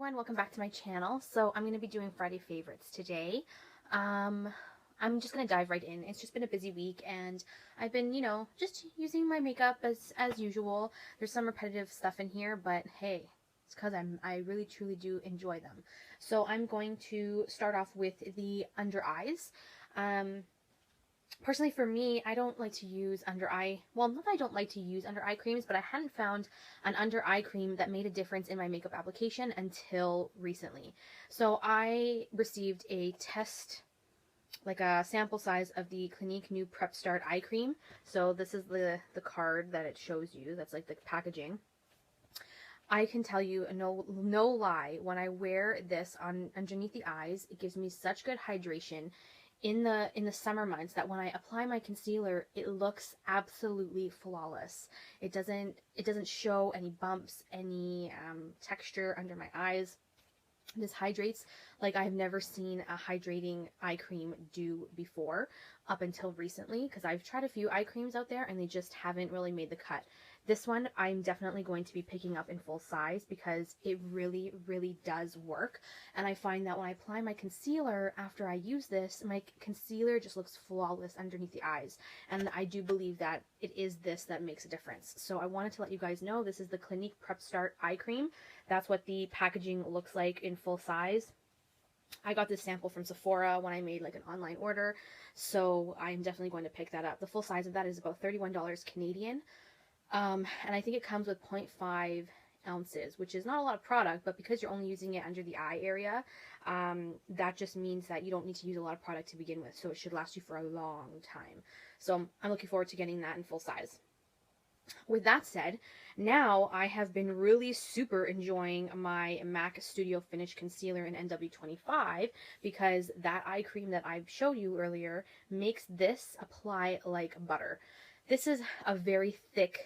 everyone, welcome back to my channel. So I'm going to be doing Friday favorites today. I'm just going to dive right in. It's just been a busy week and I've been, just using my makeup as usual. There's some repetitive stuff in here, but hey, it's because I really truly do enjoy them. So I'm going to start off with the under eyes. Personally, for me, I don't like to use not that I don't like to use under eye creams, but I hadn't found an under eye cream that made a difference in my makeup application until recently. So I received a test, like a sample size of the Clinique New Prep Start eye cream. So this is the card that it shows you. That's like the packaging. I can tell you, no lie, when I wear this on underneath the eyes, it gives me such good hydration in the summer months that when I apply my concealer, it looks absolutely flawless. It doesn't show any bumps, any texture under my eyes. This hydrates like I've never seen a hydrating eye cream do before up until recently, because I've tried a few eye creams out there and they just haven't really made the cut. This one I'm definitely going to be picking up in full size because it really, really does work. And I find that when I apply my concealer after I use this, my concealer just looks flawless underneath the eyes. And I do believe that it is this that makes a difference. So I wanted to let you guys know this is the Clinique Prep Start eye cream. That's what the packaging looks like in full size. I got this sample from Sephora when I made like an online order, so I'm definitely going to pick that up. The full size of that is about $31 Canadian. And I think it comes with 0.5 ounces, which is not a lot of product, but because you're only using it under the eye area, that just means that you don't need to use a lot of product to begin with, so it should last you for a long time. So I'm looking forward to getting that in full size. With that said, now I have been really super enjoying my MAC Studio Finish Concealer in NW25 because that eye cream that I showed you earlier makes this apply like butter. This is a very thick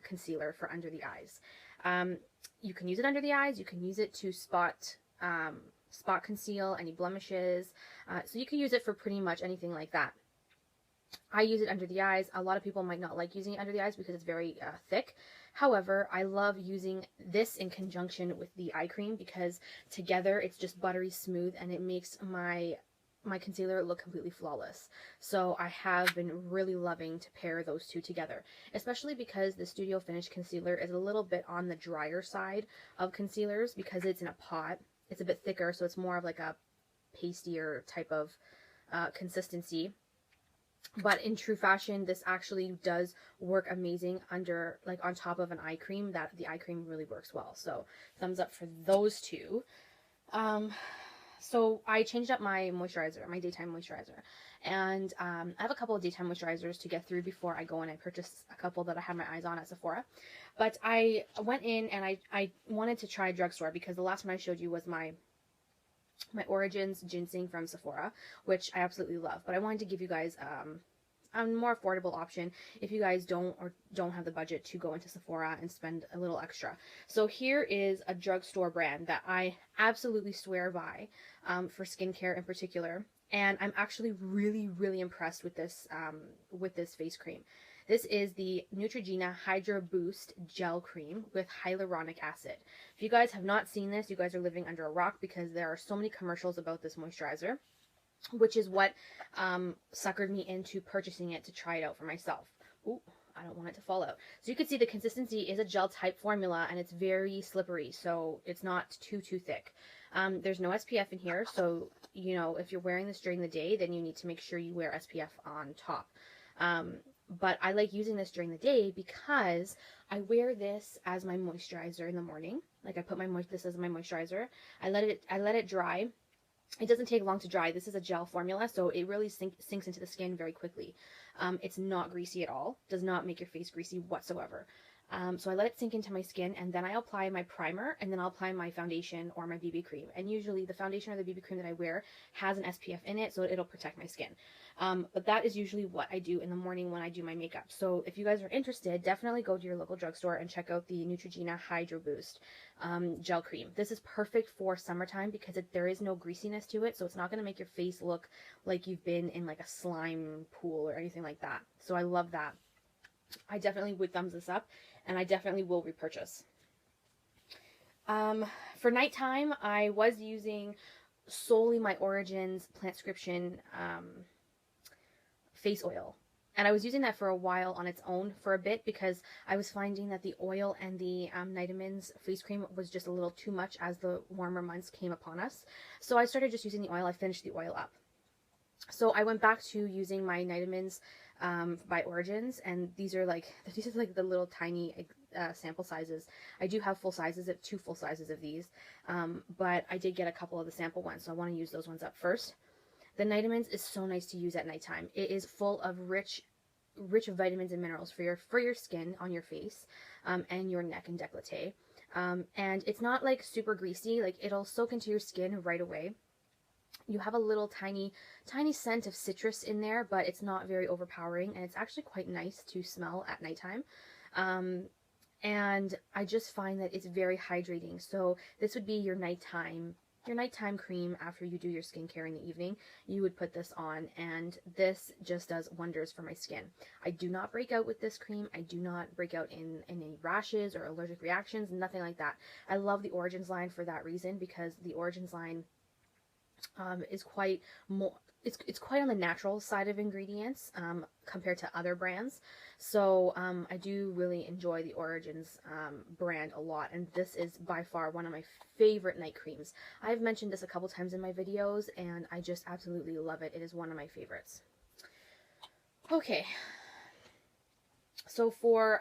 concealer for under the eyes. You can use it under the eyes. You can use it to spot conceal any blemishes. So you can use it for pretty much anything like that. I use it under the eyes. A lot of people might not like using it under the eyes because it's very thick. However, I love using this in conjunction with the eye cream because together it's just buttery smooth and it makes my concealer look completely flawless. So I have been really loving to pair those two together, especially because the Studio Finish Concealer is a little bit on the drier side of concealers because it's in a pot. It's a bit thicker, so it's more of like a pastier type of consistency. But in true fashion, this actually does work amazing under, like on top of an eye cream, that the eye cream really works well. So thumbs up for those two. So I changed up my moisturizer, my daytime moisturizer. And I have a couple of daytime moisturizers to get through before I go and I purchased a couple that I have my eyes on at Sephora. But I went in and I wanted to try a drugstore because the last one I showed you was my Origins ginseng from Sephora, which I absolutely love. But I wanted to give you guys a more affordable option if you guys don't have the budget to go into Sephora and spend a little extra. So here is a drugstore brand that I absolutely swear by for skincare in particular, and I'm actually really, really impressed with this face cream. This is the Neutrogena Hydra Boost Gel Cream with hyaluronic acid. If you guys have not seen this, you guys are living under a rock because there are so many commercials about this moisturizer, which is what suckered me into purchasing it to try it out for myself. Ooh, I don't want it to fall out. So you can see the consistency is a gel type formula and it's very slippery, so it's not too thick. There's no SPF in here, so if you're wearing this during the day, then you need to make sure you wear SPF on top. But I like using this during the day because I wear this as my moisturizer in the morning. Like I put this as my moisturizer. I let it dry. It doesn't take long to dry. This is a gel formula, so it really sinks into the skin very quickly. It's not greasy at all. Does not make your face greasy whatsoever. So I let it sink into my skin, and then I apply my primer, and then I'll apply my foundation or my BB cream. And usually the foundation or the BB cream that I wear has an SPF in it, so it'll protect my skin. But that is usually what I do in the morning when I do my makeup. So if you guys are interested, definitely go to your local drugstore and check out the Neutrogena Hydra Boost gel cream. This is perfect for summertime because there is no greasiness to it, so it's not going to make your face look like you've been in like a slime pool or anything like that. So I love that. I definitely would thumbs this up, and I definitely will repurchase. For nighttime, I was using solely my Origins Plantscription face oil. And I was using that for a while on its own for a bit because I was finding that the oil and the Nitamins face cream was just a little too much as the warmer months came upon us. So I started just using the oil. I finished the oil up. So I went back to using my Nitamins by Origins, and these are like the little tiny sample sizes. I do have full sizes, of 2 full sizes of these, but I did get a couple of the sample ones, so I want to use those ones up first. The Nitamins is so nice to use at nighttime. It is full of rich vitamins and minerals for your skin on your face, and your neck and décolleté. And it's not like super greasy, like it'll soak into your skin right away. You have a little tiny scent of citrus in there, but it's not very overpowering, and it's actually quite nice to smell at nighttime. And I just find that it's very hydrating. So this would be your nighttime cream after you do your skincare in the evening. You would put this on, and this just does wonders for my skin. I do not break out with this cream. I do not break out in any rashes or allergic reactions, nothing like that. I love the Origins line for that reason, because the Origins line is quite more, it's quite on the natural side of ingredients compared to other brands. So I do really enjoy the Origins brand a lot, and this is by far one of my favorite night creams. I've mentioned this a couple times in my videos, and I just absolutely love it. It is one of my favorites. Okay, so for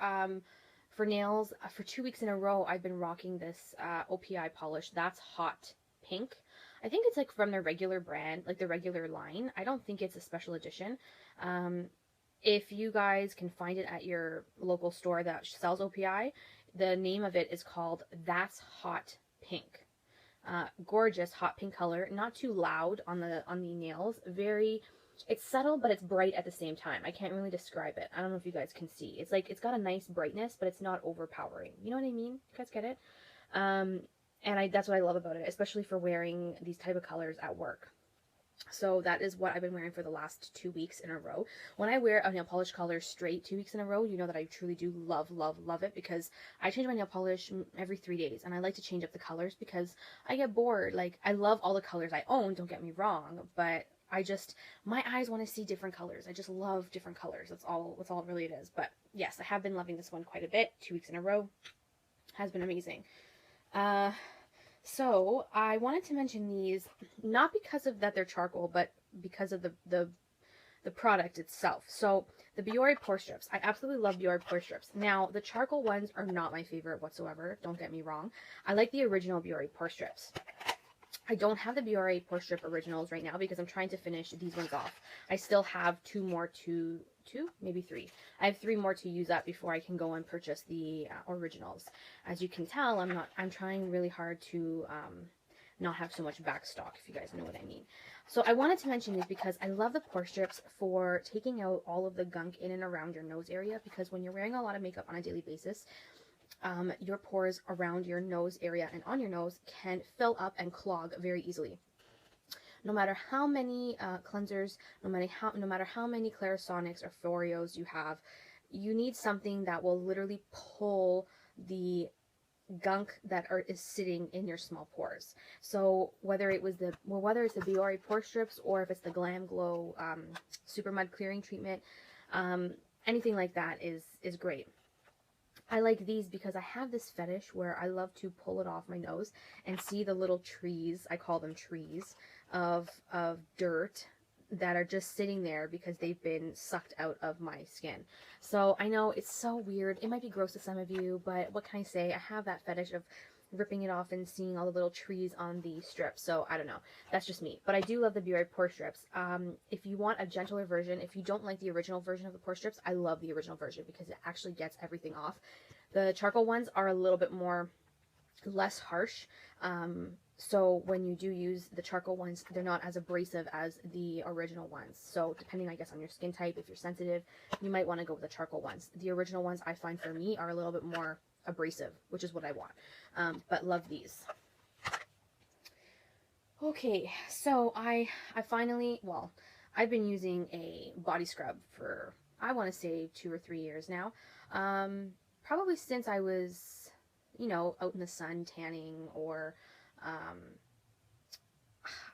nails, for 2 weeks in a row, I've been rocking this OPI polish. That's Hot Pink. I think it's like from their regular brand, like the regular line. I don't think it's a special edition. If you guys can find it at your local store that sells OPI, the name of it is called That's Hot Pink. Gorgeous hot pink color, not too loud on the nails. It's subtle, but it's bright at the same time. I can't really describe it. I don't know if you guys can see. It's like, it's got a nice brightness, but it's not overpowering. You know what I mean? You guys get it? And that's what I love about it, especially for wearing these type of colors at work. So that is what I've been wearing for the last 2 weeks in a row. When I wear a nail polish color straight 2 weeks in a row, you know that I truly do love it, because I change my nail polish every 3 days, and I like to change up the colors because I get bored. Like, I love all the colors I own, don't get me wrong, but my eyes want to see different colors. I just love different colors. That's all really it is. But yes, I have been loving this one quite a bit. 2 weeks in a row has been amazing. So I wanted to mention these, not because of that they're charcoal, but because of the product itself. So the Biore Pore Strips. I absolutely love Biore Pore Strips. Now, the charcoal ones are not my favorite whatsoever. Don't get me wrong. I like the original Biore Pore Strips. I don't have the Biore Pore Strip Originals right now because I'm trying to finish these ones off. I still have maybe 3. I have 3 more to use up before I can go and purchase the originals. As you can tell, I'm trying really hard to not have so much back stock, if you guys know what I mean. So I wanted to mention these because I love the pore strips for taking out all of the gunk in and around your nose area, because when you're wearing a lot of makeup on a daily basis, your pores around your nose area and on your nose can fill up and clog very easily. No matter how many cleansers, no matter how many Clarisonics or Forios you have, you need something that will literally pull the gunk that is sitting in your small pores. So whether it's the Biore Pore Strips, or if it's the Glam Glow Super Mud Clearing Treatment, anything like that is great. I like these because I have this fetish where I love to pull it off my nose and see the little trees, I call them trees, of dirt that are just sitting there because they've been sucked out of my skin. So I know it's so weird. It might be gross to some of you, but what can I say? I have that fetish of ripping it off and seeing all the little trees on the strips. So I don't know. That's just me. But I do love the Biore Pore Strips. If you want a gentler version, if you don't like the original version of the Pore Strips, I love the original version because it actually gets everything off. The charcoal ones are a little bit less harsh. So when you do use the charcoal ones, they're not as abrasive as the original ones. So depending, I guess, on your skin type, if you're sensitive, you might want to go with the charcoal ones. The original ones, I find, for me, are a little bit more abrasive, which is what I want. But love these. Okay, so I finally, well, I've been using a body scrub for, I want to say, 2 or 3 years now. Probably since I was you know, out in the sun tanning, or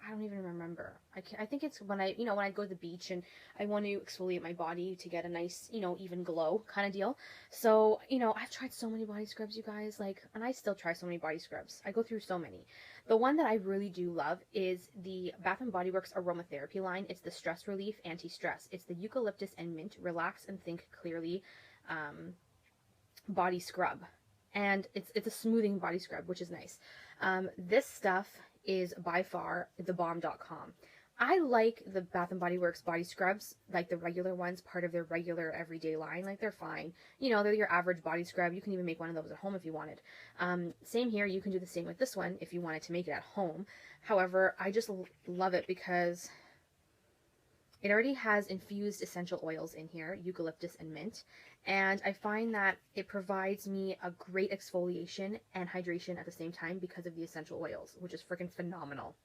I don't even remember. I think it's when I, you know, when I go to the beach and I want to exfoliate my body to get a nice, you know, even glow kind of deal. So, you know, I've tried so many body scrubs, you guys, like, and I still try so many body scrubs. I go through so many. The one that I really do love is the Bath and Body Works aromatherapy line. It's the Stress Relief Anti-Stress. It's the eucalyptus and mint relax and think clearly body scrub. And it's a smoothing body scrub, which is nice. This stuff is by far thebomb.com. I like the Bath and Body Works body scrubs, like the regular ones, part of their regular everyday line. Like, they're fine. You know, they're your average body scrub. You can even make one of those at home if you wanted. Same here. You can do the same with this one if you wanted to make it at home. However, I just love it because it already has infused essential oils in here, eucalyptus and mint, and I find that it provides me a great exfoliation and hydration at the same time because of the essential oils, which is freaking phenomenal.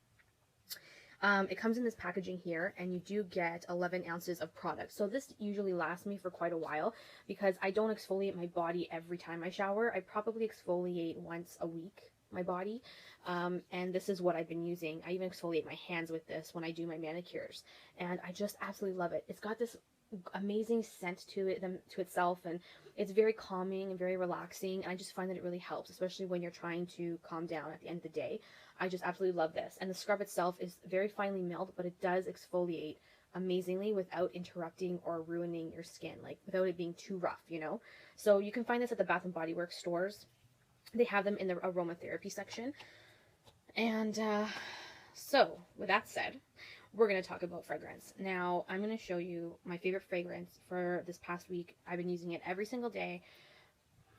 It comes in this packaging here, and you do get 11 ounces of product. So this usually lasts me for quite a while because I don't exfoliate my body every time I shower. I probably exfoliate once a week, my body. And this is what I've been using. I even exfoliate my hands with this when I do my manicures, and I just absolutely love it. It's got this amazing scent to it, to itself, and it's very calming and very relaxing, and I just find that it really helps, especially when you're trying to calm down at the end of the day. I just absolutely love this. And the scrub itself is very finely milled, but it does exfoliate amazingly without interrupting or ruining your skin, like without it being too rough, you know. So you can find this at the Bath and Body Works stores. They have them in the aromatherapy section. And so, with that said, we're going to talk about fragrance. Now, I'm going to show you my favorite fragrance for this past week. I've been using it every single day.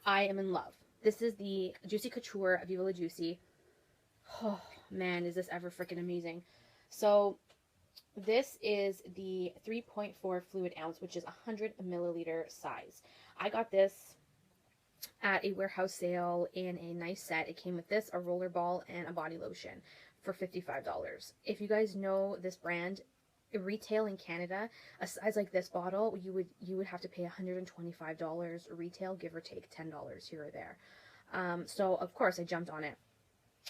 I am in love. This is the Juicy Couture Viva La Juicy. Oh, man, is this ever freaking amazing. So, this is the 3.4 fluid ounce, which is 100 milliliter size. I got this at a warehouse sale in a nice set. It came with this, a roller ball, and a body lotion for $55. If you guys know this brand, retail in Canada, a size like this bottle, you would have to pay $125 retail, give or take $10 here or there. So of course I jumped on it.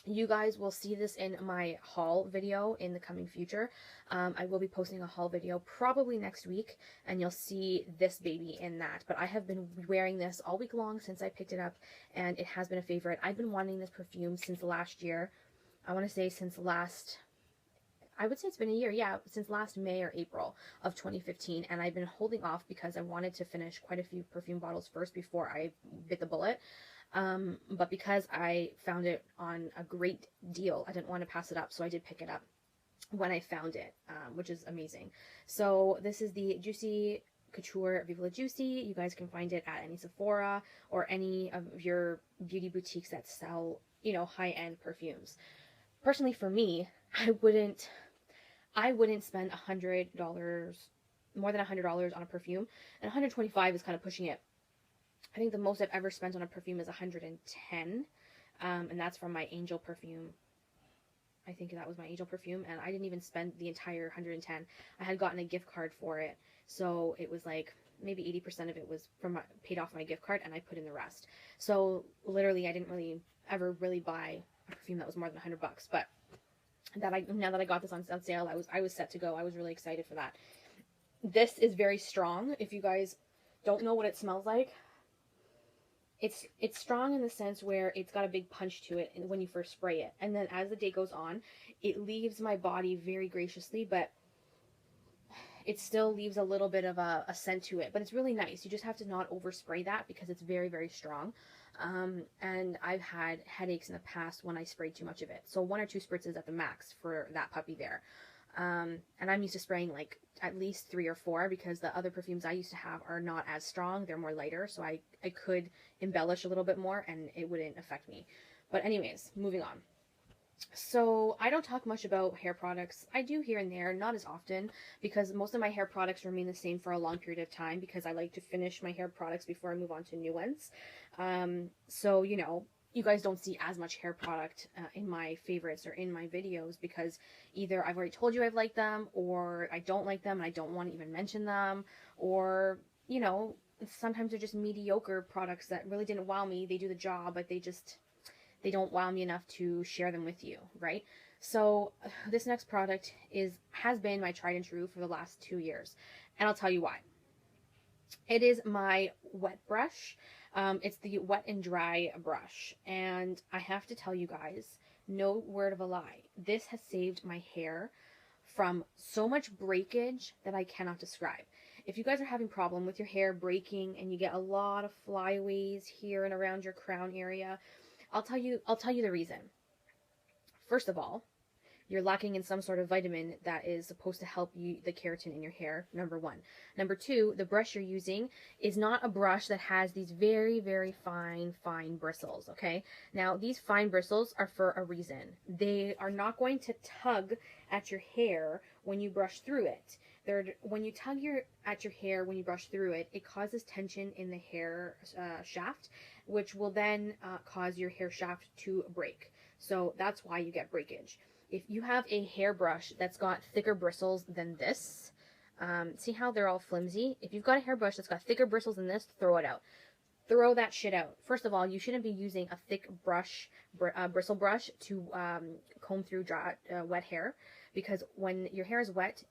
You guys will see this in my haul video in the coming future. I will be posting a haul video probably next week, and you'll see this baby in that. But I have been wearing this all week long since I picked it up, and it has been a favorite. I've been wanting this perfume since last year. I want to say since last, I would say it's been a year, yeah, since last May or April of 2015, and I've been holding off because I wanted to finish quite a few perfume bottles first before I bit the bullet. But because I found it on a great deal, I didn't want to pass it up, so I did pick it up when I found it, which is amazing. So this is the Juicy Couture Viva La Juicy. You guys can find it at any Sephora or any of your beauty boutiques that sell, you know, high-end perfumes. Personally, for me, I wouldn't spend $100, more than $100 on a perfume, and $125 is kind of pushing it. I think the most I've ever spent on a perfume is $110, and that's from my Angel perfume. I think that was my Angel perfume, and I didn't even spend the entire $110. I had gotten a gift card for it, so it was like maybe 80% of it was paid off my gift card, and I put in the rest. So literally, I didn't really ever buy a perfume that was more than $100. But now that I got this on sale, I was set to go. I was really excited for that. This is very strong. If you guys don't know what it smells like, it's strong in the sense where it's got a big punch to it when you first spray it, and then as the day goes on, it leaves my body very graciously, but it still leaves a little bit of a scent to it. But it's really nice. You just have to not overspray that because it's very, very strong. And I've had headaches in the past when I sprayed too much of it. So 1 or 2 spritzes at the max for that puppy there. And I'm used to spraying like at least 3 or 4 because the other perfumes I used to have are not as strong. They're more lighter, so I could embellish a little bit more and it wouldn't affect me. But anyways, moving on. So I don't talk much about hair products. I do here and there, not as often, because most of my hair products remain the same for a long period of time because I like to finish my hair products before I move on to new ones. So, you know, you guys don't see as much hair product in my favorites or in my videos because either I've already told you I've liked them, or I don't like them and I don't want to even mention them, or, you know, sometimes they're just mediocre products that really didn't wow me. They do the job, but they don't wow me enough to share them with you, right? So this next product has been my tried and true for the last 2 years, and I'll tell you why. It is my wet brush. It's the wet and dry brush, and I have to tell you guys, no word of a lie, this has saved my hair from so much breakage that I cannot describe. If you guys are having problem with your hair breaking and you get a lot of flyaways here and around your crown area, I'll tell you the reason. First of all, you're lacking in some sort of vitamin that is supposed to help you, the keratin in your hair, number one. Number two, the brush you're using is not a brush that has these very, very fine bristles, okay? Now, these fine bristles are for a reason. They are not going to tug at your hair when you brush through it. When you tug at your hair when you brush through it, it causes tension in the hair shaft, which will then cause your hair shaft to break. So that's why you get breakage. If you have a hairbrush that's got thicker bristles than this, see how they're all flimsy? If you've got a hairbrush that's got thicker bristles than this, throw it out. Throw that shit out. First of all, you shouldn't be using a thick bristle brush to comb through wet hair, because when your hair is wet,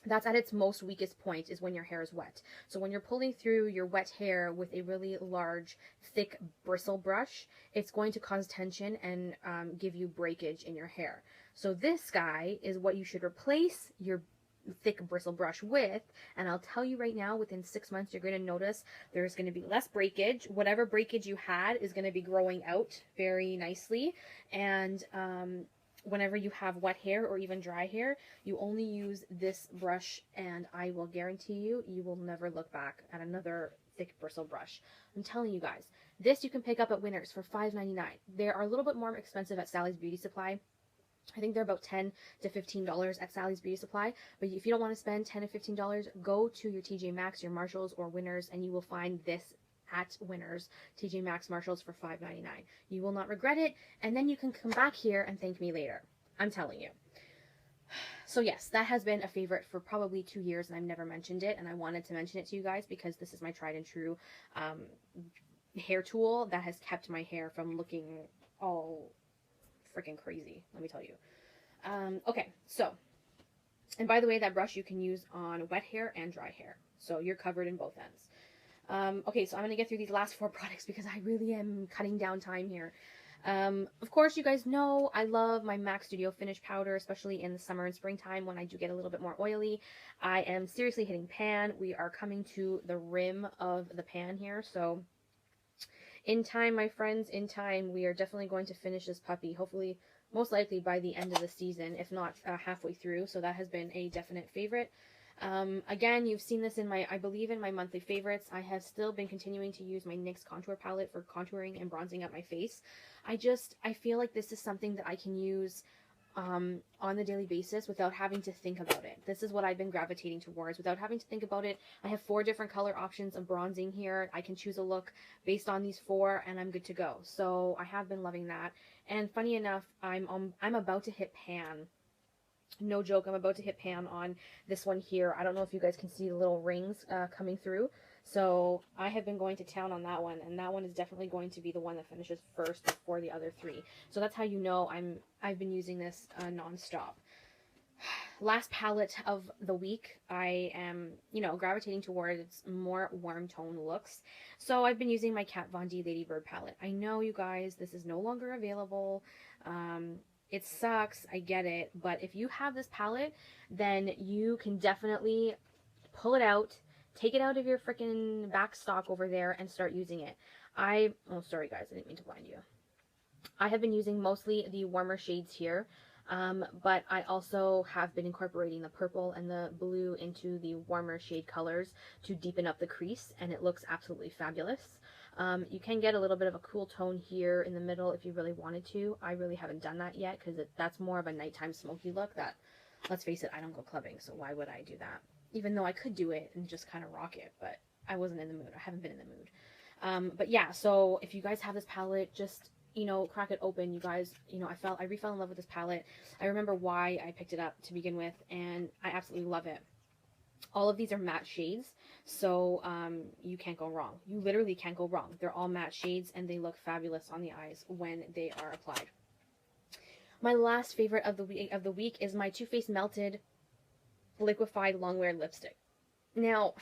that's at its most weakest point is when your hair is wet. So when you're pulling through your wet hair with a really large, thick bristle brush, it's going to cause tension and give you breakage in your hair. So this guy is what you should replace your thick bristle brush with, and I'll tell you right now, within 6 months, you're going to notice there's going to be less breakage. Whatever breakage you had is going to be growing out very nicely, and whenever you have wet hair or even dry hair, you only use this brush, and I will guarantee you, you will never look back at another thick bristle brush. I'm telling you guys, this you can pick up at Winners for $5.99. They are a little bit more expensive at Sally's Beauty Supply. I think they're about $10 to $15 at Sally's Beauty Supply, but if you don't want to spend $10 to $15, go to your TJ Maxx, your Marshalls, or Winners, and you will find this at Winners, TJ Maxx, Marshalls for $5.99. You will not regret it, and then you can come back here and thank me later. I'm telling you. So yes, that has been a favorite for probably 2 years, and I've never mentioned it, and I wanted to mention it to you guys because this is my tried and true hair tool that has kept my hair from looking all freaking crazy, let me tell you. Okay, so, and by the way, that brush you can use on wet hair and dry hair, so you're covered in both ends. Okay, so I'm going to get through these last 4 products because I really am cutting down time here. Of course, you guys know I love my MAC Studio Finish powder, especially in the summer and springtime when I do get a little bit more oily. I am seriously hitting pan. We are coming to the rim of the pan here, so in time, my friends, in time, we are definitely going to finish this puppy, hopefully, most likely by the end of the season, if not halfway through, so that has been a definite favorite. Again, you've seen this in I believe in my monthly favorites. I have still been continuing to use my NYX contour palette for contouring and bronzing up my face. I feel like this is something that I can use on the daily basis without having to think about it. This is what I've been gravitating towards without having to think about it. I have 4 different color options of bronzing here. I can choose a look based on these 4 and I'm good to go. So I have been loving that. And funny enough, I'm about to hit pan. No joke, I'm about to hit pan on this one here. I don't know if you guys can see the little rings coming through. So I have been going to town on that one, and that one is definitely going to be the one that finishes first before the other 3. So that's how you know I've been using this non-stop. Last palette of the week, I am, gravitating towards more warm tone looks. So I've been using my Kat Von D Ladybird palette. I know, you guys, this is no longer available. It sucks, I get it, but if you have this palette, then you can definitely pull it out, take it out of your freaking back stock over there, and start using it. Oh, sorry guys, I didn't mean to blind you. I have been using mostly the warmer shades here, but I also have been incorporating the purple and the blue into the warmer shade colors to deepen up the crease, and it looks absolutely fabulous. You can get a little bit of a cool tone here in the middle if you really wanted to. I really haven't done that yet because that's more of a nighttime smoky look that, let's face it, I don't go clubbing, so why would I do that? Even though I could do it and just kind of rock it, but I wasn't in the mood. I haven't been in the mood. But yeah, so if you guys have this palette, just, crack it open. You guys, I refell in love with this palette. I remember why I picked it up to begin with, and I absolutely love it. All of these are matte shades, so you can't go wrong. You literally can't go wrong. They're all matte shades, and they look fabulous on the eyes when they are applied. My last favorite of the week is my Too Faced Melted Liquefied Longwear Lipstick. Now,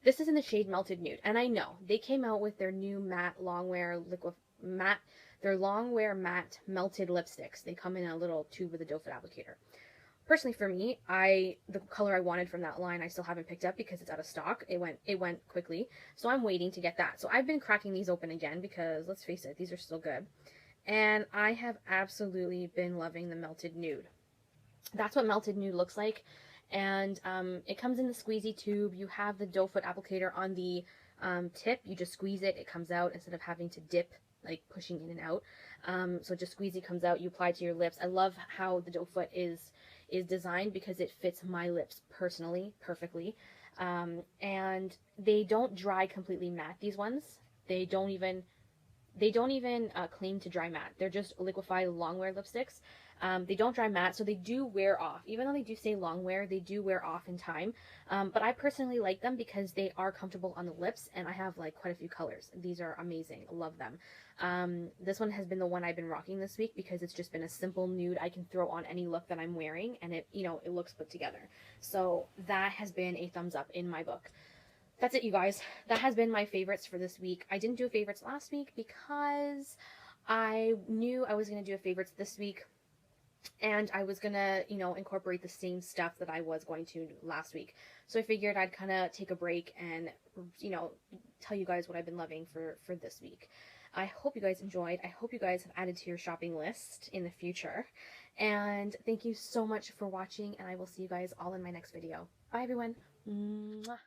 this is in the shade Melted Nude, and I know they came out with their new matte longwear their longwear matte melted lipsticks. They come in a little tube with a doe foot applicator. Personally, for me, the color I wanted from that line I still haven't picked up because it's out of stock. It went quickly, so I'm waiting to get that. So I've been cracking these open again because, let's face it, these are still good. And I have absolutely been loving the Melted Nude. That's what Melted Nude looks like. And it comes in the squeezy tube. You have the doe foot applicator on the tip. You just squeeze it. It comes out instead of having to dip, like pushing in and out. So just squeezy comes out. You apply to your lips. I love how the doe foot is designed because it fits my lips personally perfectly. And they don't dry completely matte. These ones, they don't even claim to dry matte. They're just liquefied longwear lipsticks. They don't dry matte, so they do wear off. Even though they do say long wear, they do wear off in time. But I personally like them because they are comfortable on the lips, and I have like quite a few colors. These are amazing. Love them. This one has been the one I've been rocking this week because it's just been a simple nude I can throw on any look that I'm wearing, and it looks put together. So that has been a thumbs up in my book. That's it, you guys. That has been my favorites for this week. I didn't do favorites last week because I knew I was going to do a favorites this week, and I was going to, incorporate the same stuff that I was going to last week. So I figured I'd kind of take a break and, tell you guys what I've been loving for this week. I hope you guys enjoyed. I hope you guys have added to your shopping list in the future. And thank you so much for watching, and I will see you guys all in my next video. Bye, everyone. Mwah.